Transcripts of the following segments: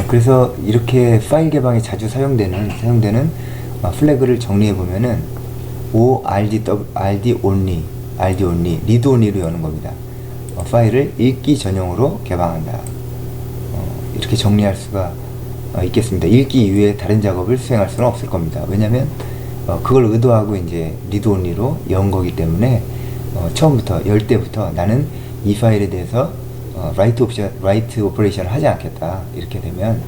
그래서 이렇게 파일 개방에 자주 사용되는 플래그를 정리해 보면은 RD only, read only로 여는 겁니다. 파일을 읽기 전용으로 개방한다. 이렇게 정리할 수가 있겠습니다. 읽기 이외에 다른 작업을 수행할 수는 없을 겁니다. 왜냐면 그걸 의도하고 이제 read only로 연 거기 때문에 처음부터 열 때부터 나는 이 파일에 대해서 write 오퍼레이션을 하지 않겠다. 이렇게 되면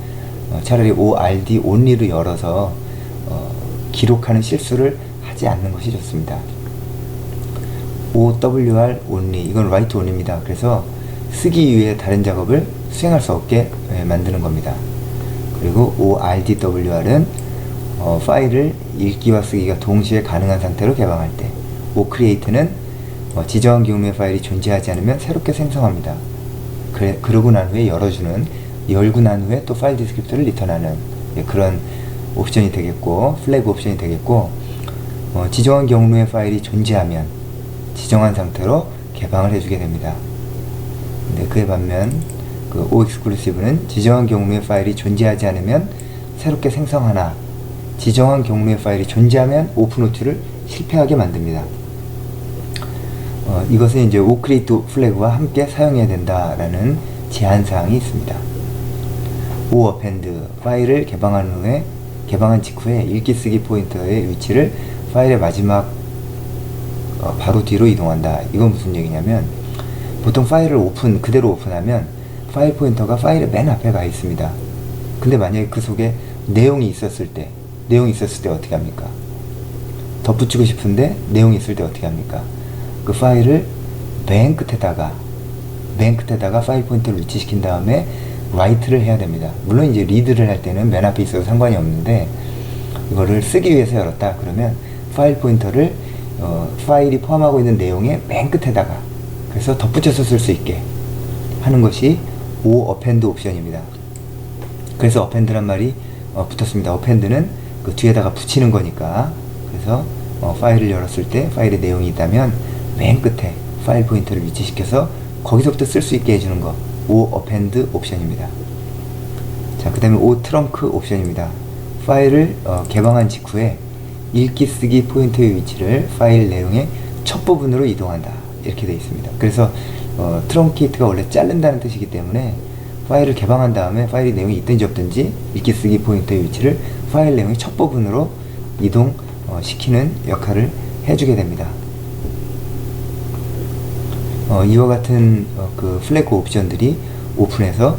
차라리 ORD only로 열어서 기록하는 실수를 하지 않는 것이 좋습니다. OWR only, 이건 write only입니다. 그래서 쓰기 이외에 다른 작업을 수행할 수 없게 만드는 겁니다. 그리고 ORDWR은 파일을 읽기와 쓰기가 동시에 가능한 상태로 개방할 때, OCreate는 지정한 경우의 파일이 존재하지 않으면 새롭게 생성합니다. 그러고 난 후에 열고 난 후에 또 파일 디스크립터를 리턴하는 그런 옵션이 되겠고, 플래그 옵션이 되겠고, 지정한 경로의 파일이 존재하면 지정한 상태로 개방을 해주게 됩니다. 근데 그에 반면 그 OExclusive는 지정한 경로의 파일이 존재하지 않으면 새롭게 생성하나, 지정한 경로의 파일이 존재하면 오픈오투를 실패하게 만듭니다. 이것은 이제 OCreate 플래그와 함께 사용해야 된다라는 제한사항이 있습니다. OAppend, 파일을 개방한 직후에 읽기 쓰기 포인터의 위치를 파일의 마지막 바로 뒤로 이동한다. 이건 무슨 얘기냐면, 보통 파일을 그대로 오픈하면 파일 포인터가 파일의 맨 앞에 가 있습니다. 근데 만약에 그 속에 내용이 있었을 때 어떻게 합니까? 덧붙이고 싶은데 내용이 있을 때 어떻게 합니까? 그 파일을 맨 끝에다가 파일 포인터를 위치시킨 다음에 write를 해야 됩니다. 물론 이제 read를 할 때는 맨 앞에 있어도 상관이 없는데, 이거를 쓰기 위해서 열었다 그러면 파일 포인터를 파일이 포함하고 있는 내용의 맨 끝에다가, 그래서 덧붙여서 쓸 수 있게 하는 것이 OAppend 옵션입니다. 그래서 append란 말이 붙었습니다. append는 그 뒤에다가 붙이는 거니까. 그래서 파일을 열었을 때 파일에 내용이 있다면 맨 끝에 파일 포인터를 위치시켜서 거기서부터 쓸 수 있게 해주는 거, OAppend 옵션입니다. 자, 그 다음에 OTrunk 옵션입니다. 파일을 개방한 직후에 읽기 쓰기 포인터의 위치를 파일 내용의 첫 부분으로 이동한다. 이렇게 되어 있습니다. 그래서 트렁케이트가 원래 자른다는 뜻이기 때문에 파일을 개방한 다음에 파일의 내용이 있든지 없든지 읽기 쓰기 포인터의 위치를 파일 내용의 첫 부분으로 이동시키는 역할을 해주게 됩니다. 이와 같은 그 플래그 옵션들이 오픈에서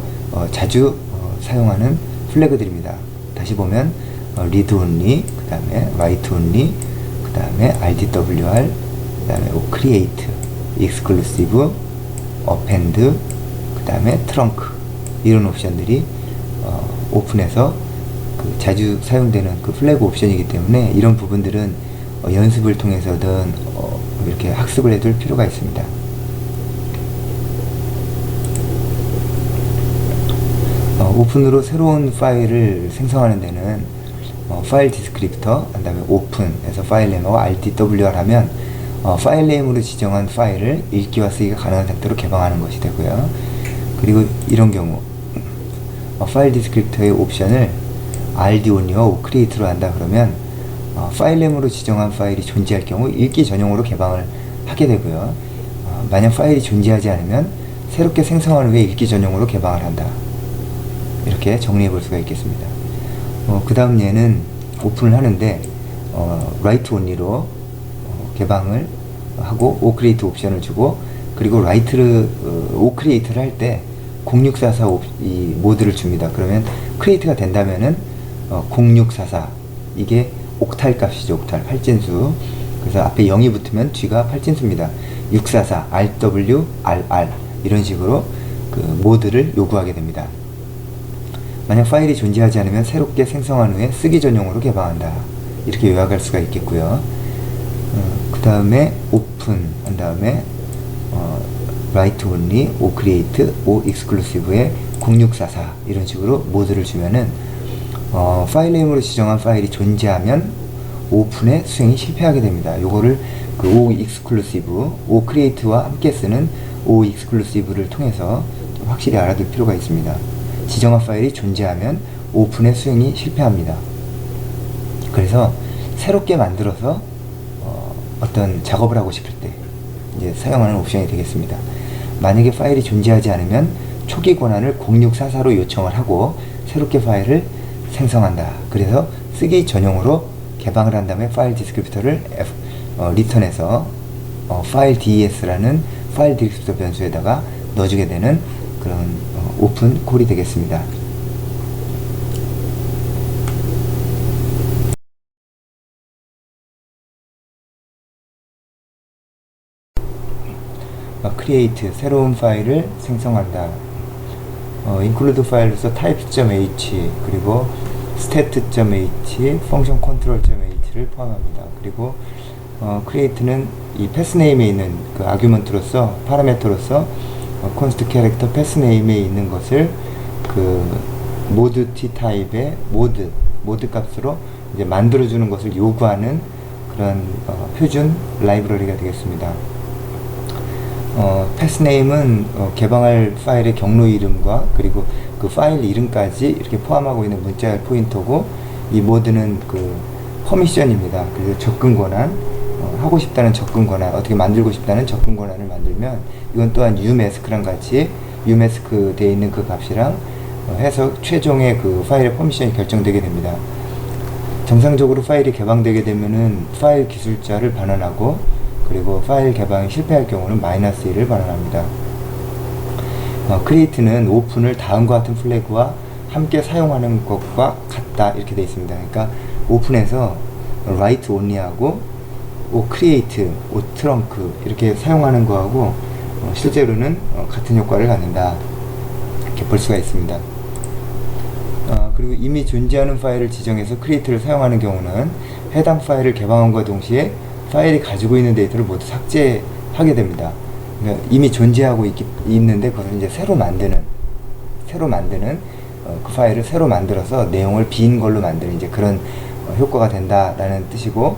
자주 사용하는 플래그들입니다. 다시 보면 read only, 그 다음에 write only, 그 다음에 RDWR, 그 다음에 create, exclusive, append, 그 다음에 trunk, 이런 옵션들이 오픈에서 그 자주 사용되는 그 플래그 옵션이기 때문에 이런 부분들은 연습을 통해서든 이렇게 학습을 해둘 필요가 있습니다. 오픈으로 새로운 파일을 생성하는 데는 파일 디스크립터, 그 다음에 오픈에서 파일 네임하고 RDWR 하면 파일 네임으로 지정한 파일을 읽기와 쓰기가 가능한 상태로 개방하는 것이 되고요. 그리고 이런 경우 파일 디스크립터의 옵션을 RD only와 OCreate로 한다 그러면 파일 네임으로 지정한 파일이 존재할 경우 읽기 전용으로 개방을 하게 되고요. 만약 파일이 존재하지 않으면 새롭게 생성한 후에 읽기 전용으로 개방을 한다. 이렇게 정리해 볼 수가 있겠습니다. 그 다음 예는 오픈을 하는데 write only로 개방을 하고 OCreate 옵션을 주고, 그리고 OCreate를 할 때 0644 이 모드를 줍니다. 그러면 create가 된다면은 0644, 이게 옥탈 값이죠. 옥탈, 팔진수. 그래서 앞에 0이 붙으면 뒤가 팔진수입니다. 644 RW RR 이런 식으로 그 모드를 요구하게 됩니다. 만약 파일이 존재하지 않으면 새롭게 생성한 후에 쓰기 전용으로 개방한다. 이렇게 요약할 수가 있겠고요. 그 다음에 오픈 한 다음에 write only, OCreate, OExclusive에 0644 이런 식으로 모드를 주면은 파일 네임으로 지정한 파일이 존재하면 오픈의 수행이 실패하게 됩니다. 요거를 그 OExclusive, OCreate와 함께 쓰는 OExclusive를 통해서 좀 확실히 알아둘 필요가 있습니다. 지정한 파일이 존재하면 오픈의 수행이 실패합니다. 그래서 새롭게 만들어서 어떤 작업을 하고 싶을 때 이제 사용하는 옵션이 되겠습니다. 만약에 파일이 존재하지 않으면 초기 권한을 0644로 요청을 하고 새롭게 파일을 생성한다. 그래서 쓰기 전용으로 개방을 한 다음에 파일 디스크립터를 리턴해서 파일 DES라는 파일 디스크립터 변수에다가 넣어주게 되는 그런 오픈 콜이 되겠습니다. create 새로운 파일을 생성한다. include 파일로서 types.h 그리고 stat.h, function control.h를 포함합니다. 그리고 create는 이 패스네임에 있는 그 아규먼트로서 파라미터로서 const 캐릭터 패스네임에 있는 것을 그 모드 t 타입의 모드 값으로 이제 만들어주는 것을 요구하는 그런 표준 라이브러리가 되겠습니다. 패스네임은 개방할 파일의 경로 이름과 그리고 그 파일 이름까지 이렇게 포함하고 있는 문자 포인터고, 이 모드는 그 퍼미션입니다. 그래서 접근 권한, 하고 싶다는 접근 권한, 어떻게 만들고 싶다는 접근 권한을 만들면 이건 또한 umask랑 같이 umask 되어 있는 그 값이랑 해서 최종의 그 파일의 퍼미션이 결정되게 됩니다. 정상적으로 파일이 개방되게 되면은 파일 기술자를 반환하고, 그리고 파일 개방이 실패할 경우는 -1을 반환합니다. create는 오픈을 다음과 같은 플래그와 함께 사용하는 것과 같다 이렇게 되어 있습니다. 그러니까 오픈에서 write only하고 create, trunk 이렇게 사용하는 거하고 실제로는 같은 효과를 갖는다 이렇게 볼 수가 있습니다. 그리고 이미 존재하는 파일을 지정해서 create를 사용하는 경우는 해당 파일을 개방함과 동시에 파일이 가지고 있는 데이터를 모두 삭제하게 됩니다. 그러니까 이미 존재하고 있는데 그것을 이제 새로 만드는 그 파일을 새로 만들어서 내용을 빈 걸로 만드는 이제 그런 효과가 된다라는 뜻이고,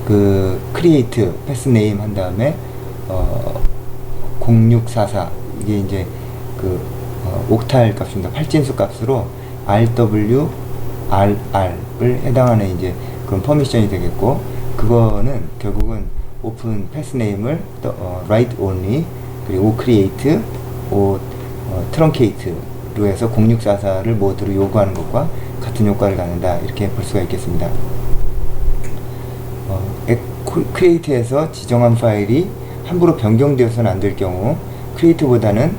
그 create 패스네임 한 다음에 0644 이게 이제 그 옥탈 값입니다. 8진수 값으로 RW, RR을 해당하는 이제 그런 퍼미션이 되겠고, 그거는 결국은 오픈 패스네임을 write only 그리고 create, truncate로 해서 0644를 모두로 요구하는 것과 같은 효과를 갖는다 이렇게 볼 수가 있겠습니다. create에서 지정한 파일이 함부로 변경되어서는 안 될 경우 create보다는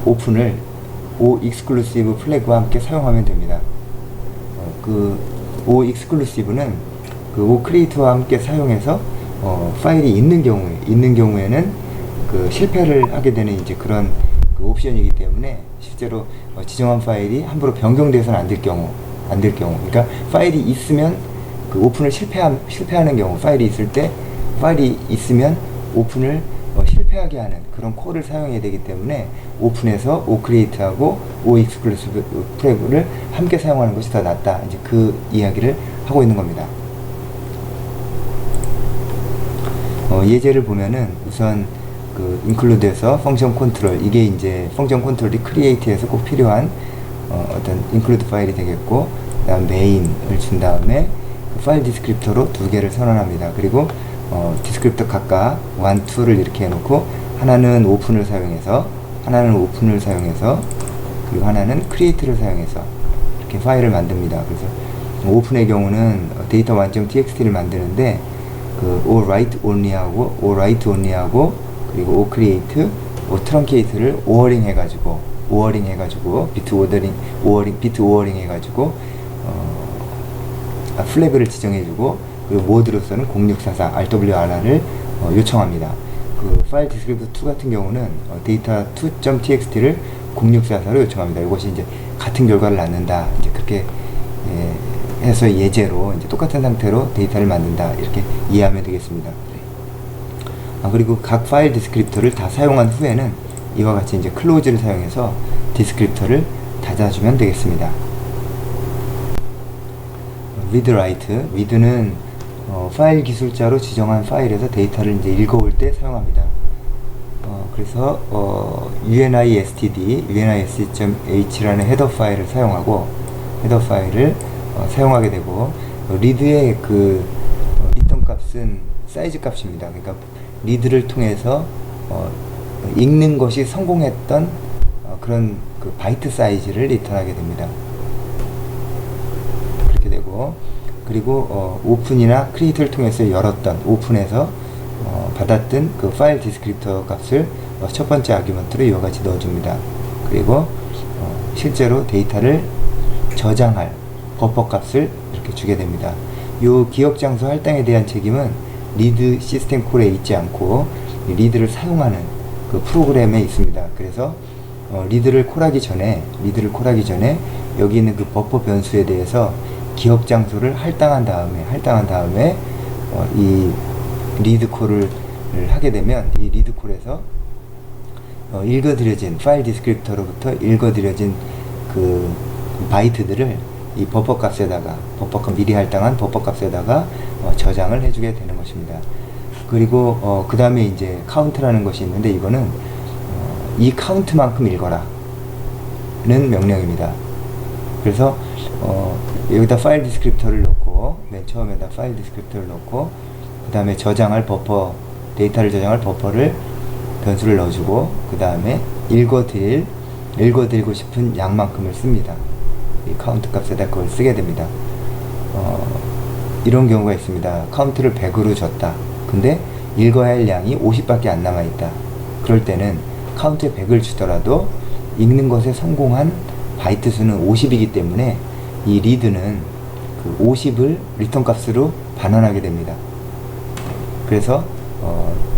오픈을 oexclusive 플래그와 함께 사용하면 됩니다. 그 oexclusive는 그 oCreate와 함께 사용해서 파일이 있는 경우에는 그 실패를 하게 되는 이제 그런 그 옵션이기 때문에 실제로 지정한 파일이 함부로 변경돼서는 안 될 경우, 그러니까 파일이 있으면 그 오픈을 실패하는 경우, 파일이 있으면 오픈을 실패하게 하는 그런 콜을 사용해야 되기 때문에 오픈에서 oCreate하고 oexclusive 플래그를 함께 사용하는 것이 더 낫다, 이제 그 이야기를 하고 있는 겁니다. 예제를 보면은 우선 그 include에서 펑션 컨트롤, 이게 이제 펑션 컨트롤이 create에서 꼭 필요한 어떤 include 파일이 되겠고, 그다음 main을 준 다음에 그 파일 디스크립터로 두 개를 선언합니다. 그리고 디스크립터 각각 1, 2를 이렇게 해놓고 하나는 오픈을 사용해서 그리고 하나는 create를 사용해서 이렇게 파일을 만듭니다. 그래서 오픈의 경우는 데이터 1.txt를 만드는데 그 write only하고 그리고 create, truncate를 오어링 해가지고 비트 오어링 해가지고 플래그를 지정해주고, 그리고 모드로서는 0644 RWRR을 요청합니다. 그 파일 디스크립터 2 같은 경우는 데이터 2.txt를 0644로 요청합니다. 이것이 이제 같은 결과를 낳는다, 이제 그렇게 해서 예제로 이제 똑같은 상태로 데이터를 만든다 이렇게 이해하면 되겠습니다. 그리고 각 파일 디스크립터를 다 사용한 후에는 이와 같이 이제 클로즈를 사용해서 디스크립터를 닫아주면 되겠습니다. read write, read는 파일 기술자로 지정한 파일에서 데이터를 이제 읽어올 때 사용합니다. 그래서 unistd.h라는 헤더 파일을 사용하고 사용하게 되고, 리드의 그 리턴 값은 사이즈 값입니다. 그러니까 리드를 통해서 읽는 것이 성공했던 그런 그 바이트 사이즈를 리턴하게 됩니다. 그렇게 되고, 그리고 오픈이나 크리에이트를 통해서 열었던, 오픈해서 받았던 그 파일 디스크립터 값을 첫 번째 아규먼트로 이와 같이 넣어줍니다. 그리고 실제로 데이터를 저장할 버퍼 값을 이렇게 주게 됩니다. 이 기억 장소 할당에 대한 책임은 리드 시스템 콜에 있지 않고 리드를 사용하는 그 프로그램에 있습니다. 그래서 리드를 콜하기 전에 여기 있는 그 버퍼 변수에 대해서 기억 장소를 할당한 다음에 이 리드 콜을 하게 되면, 이 리드 콜에서 읽어드려진 파일 디스크립터로부터 읽어드려진 그 바이트들을 이 버퍼 값에다가, 미리 할당한 버퍼 값에다가 저장을 해주게 되는 것입니다. 그리고 그 다음에 이제 카운트라는 것이 있는데, 이거는 이 카운트만큼 읽어라 는 명령입니다. 그래서 여기다 파일 디스크립터를 넣고, 맨 처음에다 파일 디스크립터를 넣고, 그 다음에 저장할 버퍼, 데이터를 저장할 버퍼를 변수를 넣어주고, 그 다음에 읽어드리고 싶은 양만큼을 씁니다. 이 카운트 값에다 그걸 쓰게 됩니다. 이런 경우가 있습니다. 카운트를 100으로 줬다. 근데 읽어야 할 양이 50밖에 안 남아있다. 그럴 때는 카운트에 100을 주더라도 읽는 것에 성공한 바이트 수는 50이기 때문에 이 리드는 그 50을 리턴 값으로 반환하게 됩니다. 그래서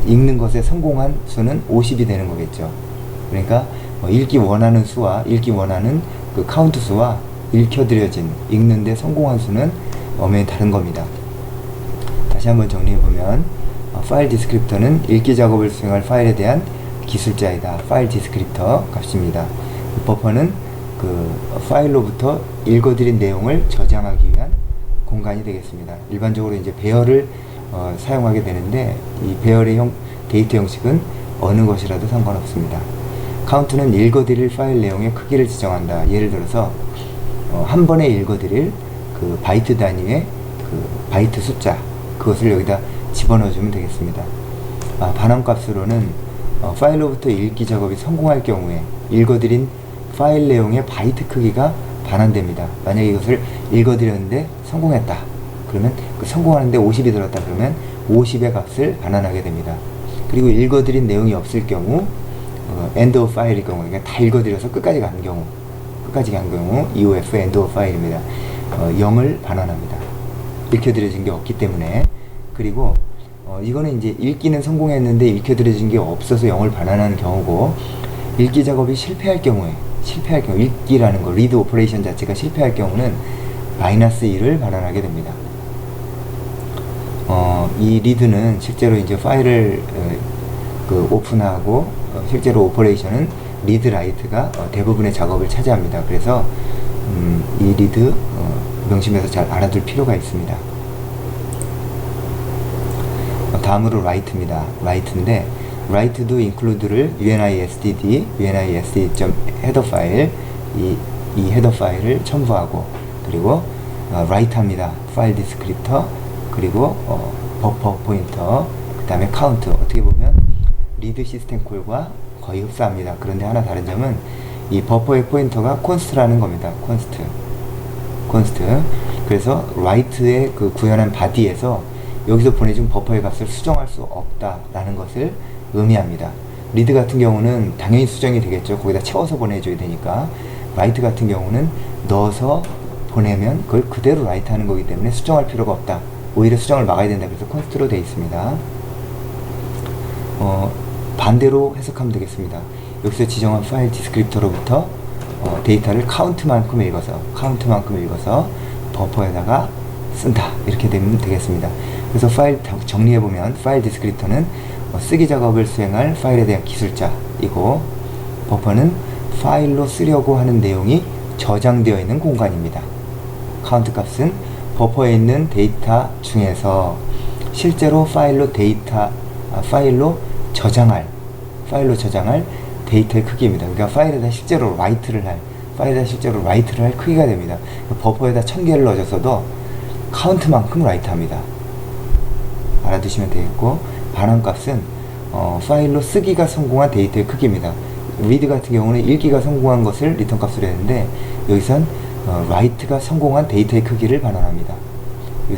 읽는 것에 성공한 수는 50이 되는 거겠죠. 그러니까 읽기 원하는 그 카운트 수와 읽혀드려진, 읽는데 성공한 수는 엄연히 다른 겁니다. 다시 한번 정리해보면, 파일 디스크립터는 읽기 작업을 수행할 파일에 대한 기술자이다. 파일 디스크립터 값입니다. 버퍼는 그 파일로부터 읽어드린 내용을 저장하기 위한 공간이 되겠습니다. 일반적으로 이제 배열을 사용하게 되는데, 이 배열의 데이터 형식은 어느 것이라도 상관없습니다. 카운트는 읽어드릴 파일 내용의 크기를 지정한다. 예를 들어서 한 번에 읽어드릴 그 바이트 단위의 그 바이트 숫자, 그것을 여기다 집어넣어주면 되겠습니다. 반환값으로는 파일로부터 읽기 작업이 성공할 경우에 읽어드린 파일 내용의 바이트 크기가 반환됩니다. 만약에 이것을 읽어드렸는데 성공했다. 그러면 그 성공하는데 50이 들었다. 그러면 50의 값을 반환하게 됩니다. 그리고 읽어드린 내용이 없을 경우, end of file일 경우, 그러니까 다 읽어드려서 끝까지 간 경우, EOF end of file입니다. 0을 반환합니다. 읽혀드려진 게 없기 때문에. 그리고 이거는 이제 읽기는 성공했는데 읽혀드려진 게 없어서 0을 반환하는 경우고, 읽기 작업이 실패할 경우, 읽기라는 거, 리드 오퍼레이션 자체가 실패할 경우는 -1을 반환하게 됩니다. 이 리드는 실제로 이제 파일을 그 오픈하고, 실제로 오퍼레이션은 리드 라이트가 대부분의 작업을 차지합니다. 그래서 이 리드 명심해서 잘 알아둘 필요가 있습니다. 다음으로 라이트입니다. 라이트인데, 라이트도 include를 unistd.header 파일, 이 헤더 파일을 첨부하고, 그리고 write합니다. 파일 디스크립터, 그리고 버퍼 포인터, 그 다음에 카운트. 어떻게 보면 리드 시스템 콜과 거의 흡사합니다. 그런데 하나 다른 점은 이 버퍼의 포인터가 const라는 겁니다. const. 그래서 write의 그 구현한 바디에서 여기서 보내준 버퍼의 값을 수정할 수 없다라는 것을 의미합니다. 리드 같은 경우는 당연히 수정이 되겠죠. 거기다 채워서 보내줘야 되니까. write 같은 경우는 넣어서 보내면 그걸 그대로 write 하는 거기 때문에 수정할 필요가 없다. 오히려 수정을 막아야 된다. 그래서 const로 되어 있습니다. 반대로 해석하면 되겠습니다. 여기서 지정한 파일 디스크립터로부터 데이터를 카운트만큼 읽어서 버퍼에다가 쓴다. 이렇게 되면 되겠습니다. 그래서 파일 정리해보면, 파일 디스크립터는 쓰기 작업을 수행할 파일에 대한 기술자이고, 버퍼는 파일로 쓰려고 하는 내용이 저장되어 있는 공간입니다. 카운트 값은 버퍼에 있는 데이터 중에서 실제로 파일로 저장할 파일로 저장할 데이터의 크기입니다. 그러니까 파일에다 실제로 라이트를 할 크기가 됩니다. 버퍼에다 1000개를 넣어줬어도 카운트만큼 라이트합니다. 알아두시면 되겠고, 반환값은 파일로 쓰기가 성공한 데이터의 크기입니다. 리드 같은 경우는 읽기가 성공한 것을 리턴 값으로 했는데, 여기선 라이트가 성공한 데이터의 크기를 반환합니다.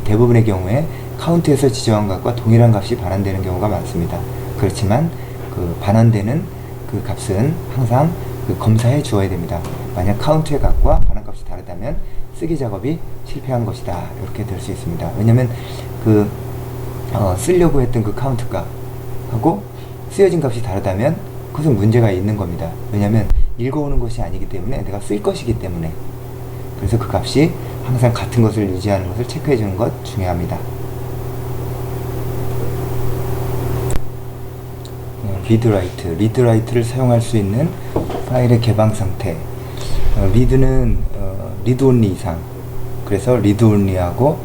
대부분의 경우에 카운트에서 지정한 값과 동일한 값이 반환되는 경우가 많습니다. 그렇지만 그 반환되는 그 값은 항상 그 검사해 주어야 됩니다. 만약 카운트의 값과 반환값이 다르다면 쓰기 작업이 실패한 것이다, 이렇게 될 수 있습니다. 왜냐면 그 쓰려고 했던 그 카운트 값하고 쓰여진 값이 다르다면 그것은 문제가 있는 겁니다. 왜냐면 읽어오는 것이 아니기 때문에, 내가 쓸 것이기 때문에. 그래서 그 값이 항상 같은 것을 유지하는 것을 체크해 주는 것 중요합니다. 리드라이트를 사용할 수 있는 파일의 개방 상태. 리드는 리드온리 이상, 그래서 리드온리하고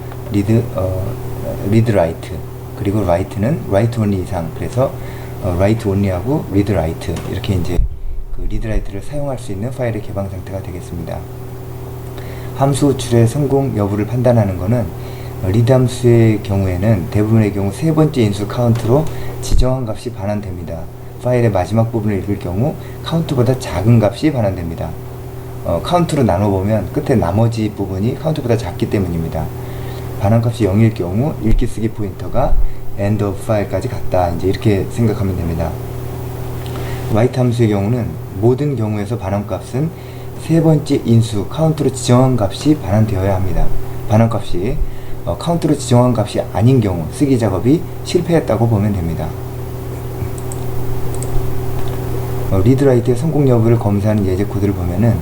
리드라이트, 그리고 라이트는 라이트온리 이상, 그래서 라이트온리하고 리드라이트, 이렇게 이제 그 리드라이트를 사용할 수 있는 파일의 개방 상태가 되겠습니다. 함수 호출의 성공 여부를 판단하는 것은 리드 함수의 경우에는 대부분의 경우 세 번째 인수 카운트로 지정한 값이 반환됩니다. 파일의 마지막 부분을 읽을 경우 카운트보다 작은 값이 반환됩니다. 카운트로 나눠보면 끝에 나머지 부분이 카운트보다 작기 때문입니다. 반환값이 0일 경우 읽기 쓰기 포인터가 end of file까지 갔다, 이제 이렇게 생각하면 됩니다. write 함수의 경우는 모든 경우에서 반환값은 세 번째 인수 카운트로 지정한 값이 반환되어야 합니다. 반환값이 카운트로 지정한 값이 아닌 경우 쓰기 작업이 실패했다고 보면 됩니다. 리드라이트의 성공 여부를 검사하는 예제 코드를 보면은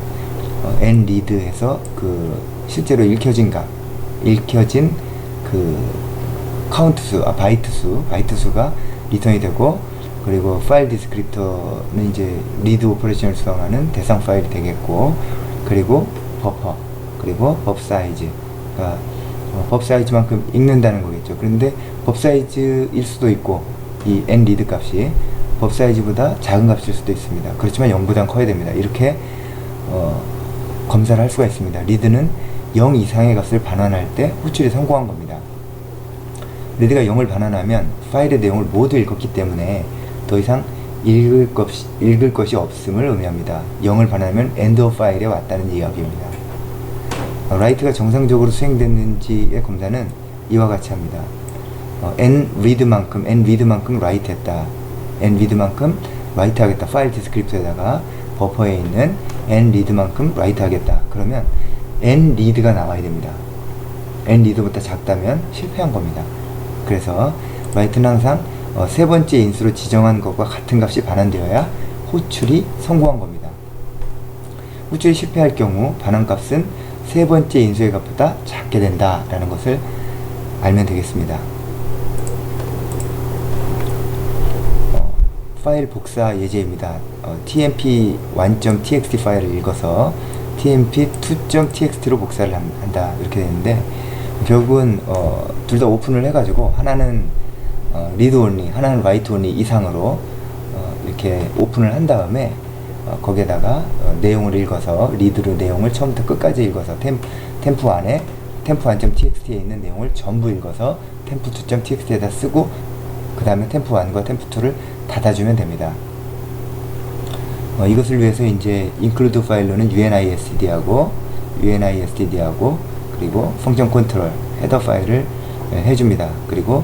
nread에서 그 실제로 읽혀진 그 카운트 수, 바이트 수가 리턴이 되고, 그리고 파일 디스크립터는 이제 리드 오퍼레이션을 수행하는 대상 파일이 되겠고, 그리고 버퍼, 그리고 법 사이즈, 그러니까 법 사이즈만큼 읽는다는 거겠죠. 그런데 법 사이즈일 수도 있고, 이 nread 값이 법 사이즈보다 작은 값일 수도 있습니다. 그렇지만 0보단 커야 됩니다. 이렇게 검사를 할 수가 있습니다. 리드는 0 이상의 값을 반환할 때 호출이 성공한 겁니다. 리드가 0을 반환하면 파일의 내용을 모두 읽었기 때문에 더 이상 읽을 것이 없음을 의미합니다. 0을 반환하면 end of file에 왔다는 이야기입니다. 라이트가 정상적으로 수행됐는지의 검사는 이와 같이 합니다. nread만큼 write 했다. nread만큼 write 하겠다. 파일 디스크립터에다가 버퍼에 있는 nread만큼 write 하겠다. 그러면 nread가 나와야 됩니다. nread보다 작다면 실패한 겁니다. 그래서 write는 항상 세 번째 인수로 지정한 것과 같은 값이 반환되어야 호출이 성공한 겁니다. 호출이 실패할 경우 반환값은 세 번째 인수의 값보다 작게 된다라는 것을 알면 되겠습니다. 파일 복사 예제입니다. tmp1.txt 파일을 읽어서 tmp2.txt로 복사를 한다, 이렇게 되는데, 결국은 둘 다 오픈을 해가지고 하나는 read only, 하나는 write only 이상으로 이렇게 오픈을 한 다음에 거기에다가 내용을 읽어서 리드로 내용을 처음부터 끝까지 읽어서 temp1.txt에 있는 내용을 전부 읽어서 temp2.txt에다 쓰고, 그 다음에 temp1과 temp2를 닫아주면 됩니다. 이것을 위해서 이제 include 파일로는 unistd하고 그리고 펑션 컨트롤 헤더 파일을 해줍니다. 그리고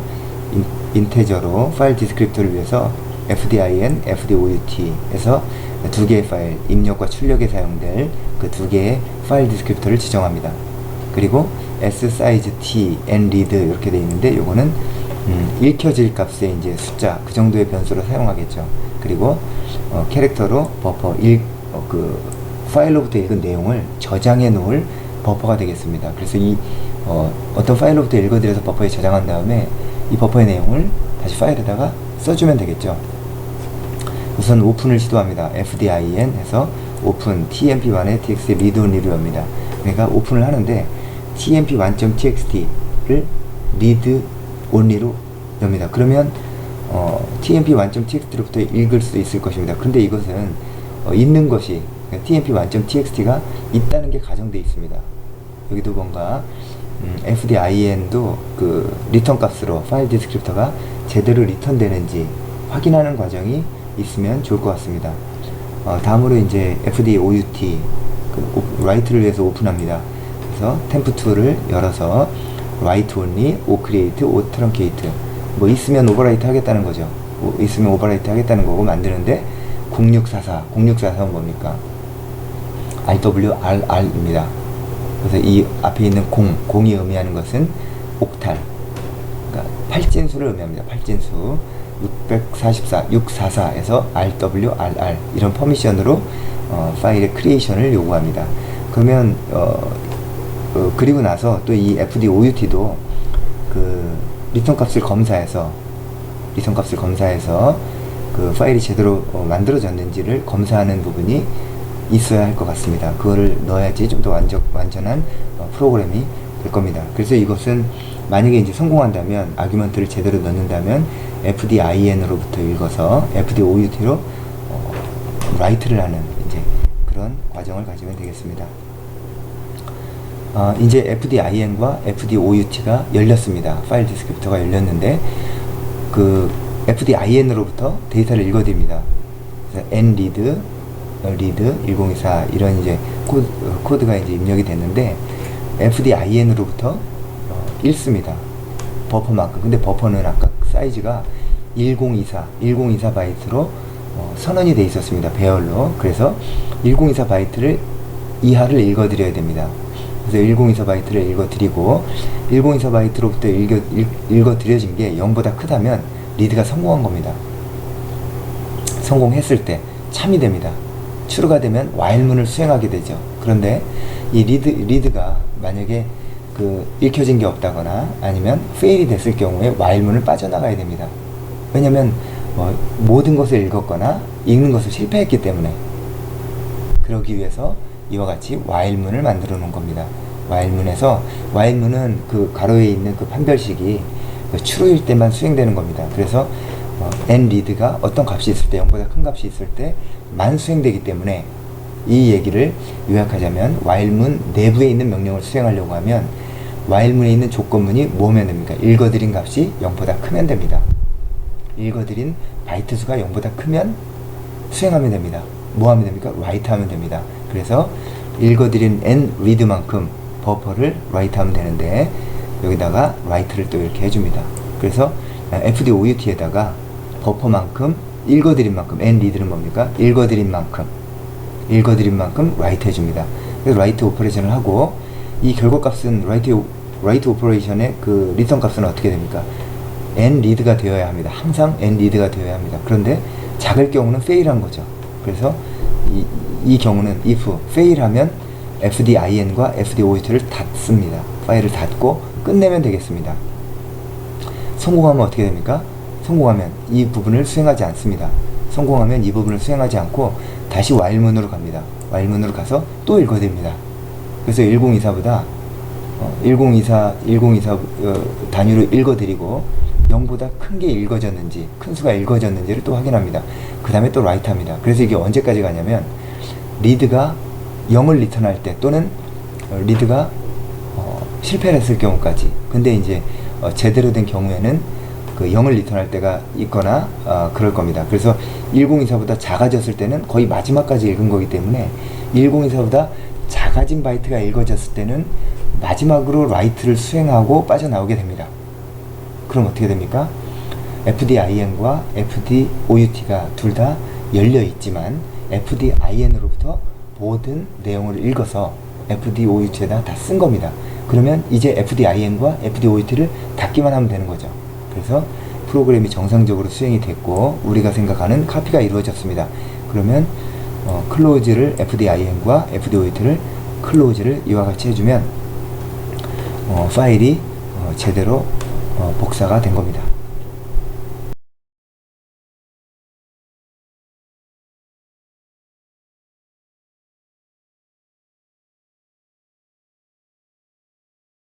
인테저로 파일 디스크립터를 위해서 fdin, fdout에서 두 개의 파일, 입력과 출력에 사용될 그 두 개의 파일 디스크립터를 지정합니다. 그리고 ssize t, nread 이렇게 되어 있는데, 요거는 읽혀질 값의 이제 숫자, 그 정도의 변수로 사용하겠죠. 그리고 캐릭터로 버퍼, 그 파일로부터 읽은 내용을 저장해 놓을 버퍼가 되겠습니다. 그래서 이 어떤 파일로부터 읽어들여서 버퍼에 저장한 다음에 이 버퍼의 내용을 다시 파일에다가 써주면 되겠죠. 우선 오픈을 시도합니다. fdin 해서 오픈 tmp1의 txt read only로 엽니다. 그러니까 오픈을 하는데 tmp1.txt를 read only로 엽니다. 그러면 tmp1.txt로부터 읽을 수 있을 것입니다. 근데 이것은 있는 것이 tmp1.txt가 있다는 게 가정되어 있습니다. 여기도 뭔가 fdin도 그 리턴 값으로 파일 디스크립터가 제대로 리턴 되는지 확인하는 과정이 있으면 좋을 것 같습니다. 다음으로 이제 fdout 그 write를 위해서 오픈합니다. 그래서 temp2를 열어서 write only, o-create, o-truncate 뭐 있으면 오버라이트 하겠다는 거죠. 있으면 오버라이트 하겠다는 거고 만드는데 0644는 뭡니까? RWRR입니다. 그래서 이 앞에 있는 공이 의미하는 것은 옥탈, 그러니까 8진수를 의미합니다. 8진수 644에서 RWRR 이런 퍼미션으로 파일의 크리에이션을 요구합니다. 그러면 그리고 나서 또 이 fdout도 그 리턴 값을 검사해서 그 파일이 제대로 만들어졌는지를 검사하는 부분이 있어야 할 것 같습니다. 그거를 넣어야지 좀 더 완전한 프로그램이 될 겁니다. 그래서 이것은 만약에 이제 성공한다면 아규먼트를 제대로 넣는다면 fdin으로부터 읽어서 fdout로 write를 하는 이제 그런 과정을 가지면 되겠습니다. 이제 fdin과 fdout가 열렸습니다. 파일 디스크립터가 열렸는데 그 fdin으로부터 데이터를 읽어드립니다. 그래서 nread, read 1024 이런 이제 코드가 이제 입력이 됐는데 fdin으로부터 읽습니다. 버퍼만큼. 근데 버퍼는 아까 사이즈가 1024 바이트로 선언이 돼 있었습니다. 배열로. 그래서 1024 바이트를 이하를 읽어드려야 됩니다. 그래서 1024 바이트를 읽어드리고 1024 바이트로부터 읽어드려진 게 0보다 크다면 리드가 성공한 겁니다. 성공했을 때 참이 됩니다. 추루가 되면 while문을 수행하게 되죠. 그런데 이 리드가 만약에 그 읽혀진 게 없다거나 아니면 fail이 됐을 경우에 while문을 빠져나가야 됩니다. 왜냐면 모든 것을 읽었거나 읽는 것을 실패했기 때문에. 그러기 위해서 이와 같이 while문을 만들어 놓은 겁니다. while문은 그 가로에 있는 그 판별식이 true일 때만 수행되는 겁니다. 그래서 nread가 어떤 값이 있을 때 0보다 큰 값이 있을 때만 수행되기 때문에 이 얘기를 요약하자면 while문 내부에 있는 명령을 수행하려고 하면 while문에 있는 조건문이 뭐면 됩니까? 읽어드린 값이 0보다 크면 됩니다. 읽어드린 바이트 수가 0보다 크면 수행하면 됩니다. 뭐 하면 됩니까? write 하면 됩니다. 그래서 읽어드린 nread만큼 버퍼를 write 하면 되는데 여기다가 write를 또 이렇게 해줍니다. 그래서 fdout에다가 버퍼만큼 읽어드린 만큼 nread는 뭡니까? 읽어드린 만큼 write 해줍니다. 그래서 write 오퍼레이션을 하고 이 결과값은 write 오퍼레이션의 그 리턴 값은 어떻게 됩니까? nread가 되어야 합니다. 항상 nread가 되어야 합니다. 그런데 작을 경우는 fail한 거죠. 그래서 이 경우는 if fail하면 fdin과 fdout를 닫습니다. 파일을 닫고 끝내면 되겠습니다. 성공하면 어떻게 됩니까? 성공하면 이 부분을 수행하지 않습니다. 성공하면 이 부분을 수행하지 않고 다시 while문으로 갑니다. while문으로 가서 또 읽어댑니다. 그래서 1024보다 1024 단위로 읽어드리고 0보다 큰 게 읽어졌는지, 큰 수가 읽어졌는지를 또 확인합니다. 그 다음에 또 write 합니다. 그래서 이게 언제까지 가냐면 리드가 0을 리턴할 때 또는 리드가 실패를 했을 경우까지. 근데 이제 제대로 된 경우에는 그 0을 리턴할 때가 있거나 그럴 겁니다. 그래서 1024보다 작아졌을 때는 거의 마지막까지 읽은 거기 때문에 1024보다 작아진 바이트가 읽어졌을 때는 마지막으로 write를 수행하고 빠져나오게 됩니다. 그럼 어떻게 됩니까? fdin과 fdout가 둘 다 열려 있지만 fdin으로부터 모든 내용을 읽어서 fdout에다 다 쓴 겁니다. 그러면 이제 fdin과 fdout를 닫기만 하면 되는 거죠. 그래서 프로그램이 정상적으로 수행이 됐고 우리가 생각하는 카피가 이루어졌습니다. 그러면 클로즈를 fdin과 fdout를 클로즈를 이와 같이 해주면 파일이 제대로 복사가 된 겁니다.